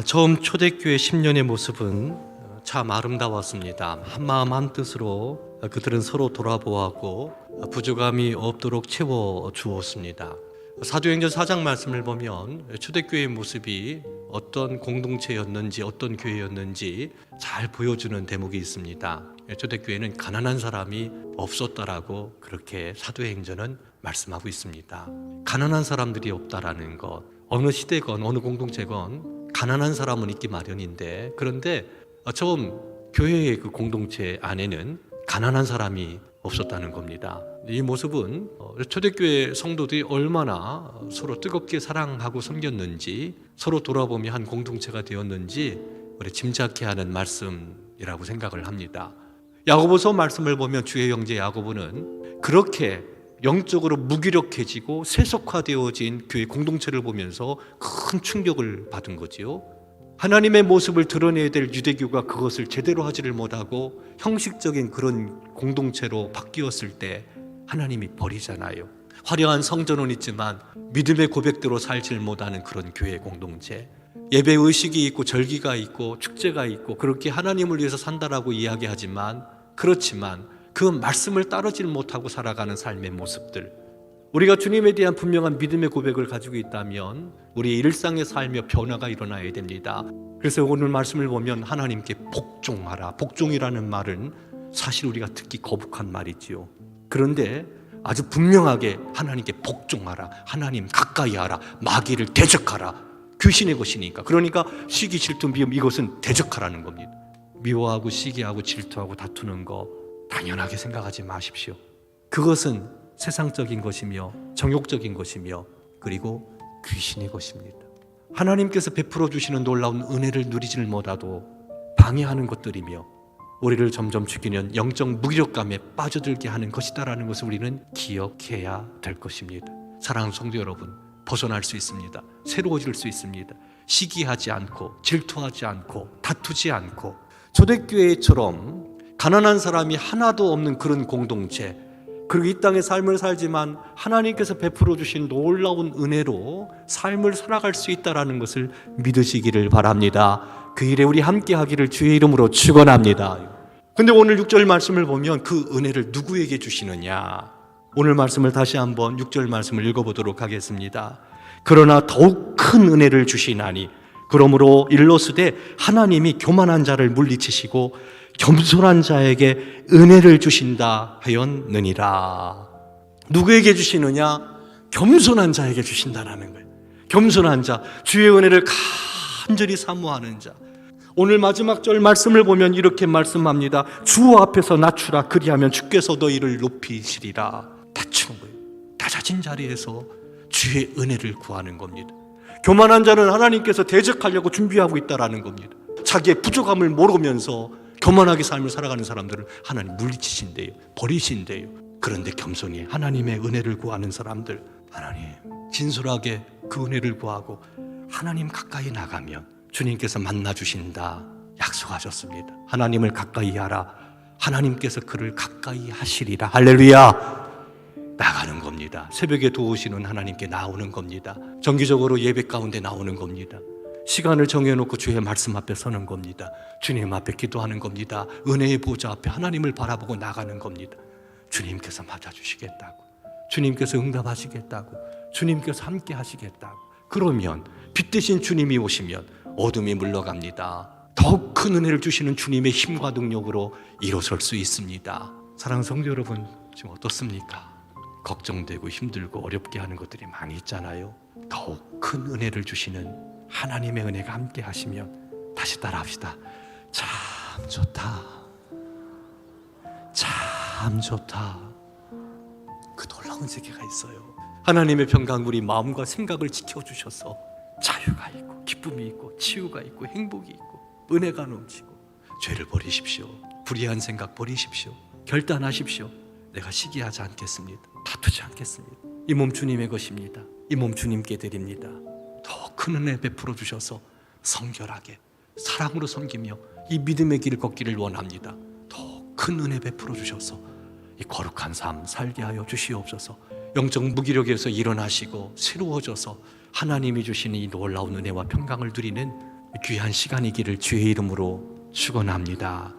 처음 초대교회 10년의 모습은 참 아름다웠습니다. 한마음 한뜻으로 그들은 서로 돌아보았고 부족함이 없도록 채워주었습니다. 사도행전 4장 말씀을 보면 초대교회의 모습이 어떤 공동체였는지 어떤 교회였는지 잘 보여주는 대목이 있습니다. 초대교회는 가난한 사람이 없었다라고 그렇게 사도행전은 말씀하고 있습니다. 가난한 사람들이 없다라는 것, 어느 시대건 어느 공동체건 가난한 사람은 있기 마련인데, 그런데 처음 교회의 그 공동체 안에는 가난한 사람이 없었다는 겁니다. 이 모습은 초대교회 성도들이 얼마나 서로 뜨겁게 사랑하고 섬겼는지, 서로 돌아보며 한 공동체가 되었는지 우리 짐작케 하는 말씀이라고 생각을 합니다. 야고보서 말씀을 보면 주의 형제 야고보는 그렇게 영적으로 무기력해지고 세속화되어진 교회 공동체를 보면서 큰 충격을 받은 거지요. 하나님의 모습을 드러내야 될 유대교가 그것을 제대로 하지를 못하고 형식적인 그런 공동체로 바뀌었을 때 하나님이 버리잖아요. 화려한 성전은 있지만 믿음의 고백대로 살지를 못하는 그런 교회 공동체, 예배 의식이 있고 절기가 있고 축제가 있고 그렇게 하나님을 위해서 산다라고 이야기하지만, 그렇지만 그 말씀을 따르지 못하고 살아가는 삶의 모습들, 우리가 주님에 대한 분명한 믿음의 고백을 가지고 있다면 우리의 일상의 삶에 변화가 일어나야 됩니다. 그래서 오늘 말씀을 보면 하나님께 복종하라. 복종이라는 말은 사실 우리가 듣기 거북한 말이지요. 그런데 아주 분명하게 하나님께 복종하라, 하나님 가까이 하라, 마귀를 대적하라. 귀신의 것이니까. 그러니까 시기, 질투, 미움, 이것은 대적하라는 겁니다. 미워하고 시기하고 질투하고 다투는 거 당연하게 생각하지 마십시오. 그것은 세상적인 것이며 정욕적인 것이며 그리고 귀신의 것입니다. 하나님께서 베풀어 주시는 놀라운 은혜를 누리지를 못하도 방해하는 것들이며 우리를 점점 죽이는 영적 무기력감에 빠져들게 하는 것이다라는 것을 우리는 기억해야 될 것입니다. 사랑하는 성도 여러분, 벗어날 수 있습니다. 새로워질 수 있습니다. 시기하지 않고 질투하지 않고 다투지 않고 초대교회처럼 가난한 사람이 하나도 없는 그런 공동체, 그리고 이 땅의 삶을 살지만 하나님께서 베풀어 주신 놀라운 은혜로 삶을 살아갈 수 있다는 것을 믿으시기를 바랍니다. 그 일에 우리 함께 하기를 주의 이름으로 축원합니다. 근데 오늘 6절 말씀을 보면 그 은혜를 누구에게 주시느냐? 오늘 말씀을 다시 한번 6절 말씀을 읽어보도록 하겠습니다. 그러나 더욱 큰 은혜를 주시나니 그러므로 일러스되 하나님이 교만한 자를 물리치시고 겸손한 자에게 은혜를 주신다 하였느니라. 누구에게 주시느냐? 겸손한 자에게 주신다라는 거예요. 겸손한 자, 주의 은혜를 간절히 사모하는 자. 오늘 마지막 절 말씀을 보면 이렇게 말씀합니다. 주 앞에서 낮추라, 그리하면 주께서 너희를 높이시리라. 낮추는 거예요. 낮아진 자리에서 주의 은혜를 구하는 겁니다. 교만한 자는 하나님께서 대적하려고 준비하고 있다라는 겁니다. 자기의 부족함을 모르면서 교만하게 삶을 살아가는 사람들을 하나님 물리치신대요. 버리신대요. 그런데 겸손히 하나님의 은혜를 구하는 사람들, 하나님 진솔하게 그 은혜를 구하고 하나님 가까이 나가면 주님께서 만나주신다 약속하셨습니다. 하나님을 가까이 하라. 하나님께서 그를 가까이 하시리라. 할렐루야. 나가는 겁니다. 새벽에 도우시는 하나님께 나오는 겁니다. 정기적으로 예배 가운데 나오는 겁니다. 시간을 정해놓고 주의 말씀 앞에 서는 겁니다. 주님 앞에 기도하는 겁니다. 은혜의 보좌 앞에 하나님을 바라보고 나가는 겁니다. 주님께서 맞아주시겠다고, 주님께서 응답하시겠다고, 주님께서 함께 하시겠다고. 그러면 빛 대신 주님이 오시면 어둠이 물러갑니다. 더욱 큰 은혜를 주시는 주님의 힘과 능력으로 일어설 수 있습니다. 사랑하는 성도 여러분, 지금 어떻습니까? 걱정되고 힘들고 어렵게 하는 것들이 많이 있잖아요. 더욱 큰 은혜를 주시는 하나님의 은혜가 함께 하시면 다시 따라합시다. 참 좋다, 참 좋다. 그 놀라운 세계가 있어요. 하나님의 평강 우리 마음과 생각을 지켜주셔서 자유가 있고 기쁨이 있고 치유가 있고 행복이 있고 은혜가 넘치고. 죄를 버리십시오. 불의한 생각 버리십시오. 결단하십시오. 내가 시기하지 않겠습니다. 다투지 않겠습니다. 이 몸 주님의 것입니다. 이 몸 주님께 드립니다. 더 큰 은혜 베풀어 주셔서 성결하게 사랑으로 섬기며 이 믿음의 길을 걷기를 원합니다. 더 큰 은혜 베풀어 주셔서 이 거룩한 삶 살게 하여 주시옵소서. 영적 무기력에서 일어나시고 새로워져서 하나님이 주시는 이 놀라운 은혜와 평강을 누리는 귀한 시간이기를 주의 이름으로 축원합니다.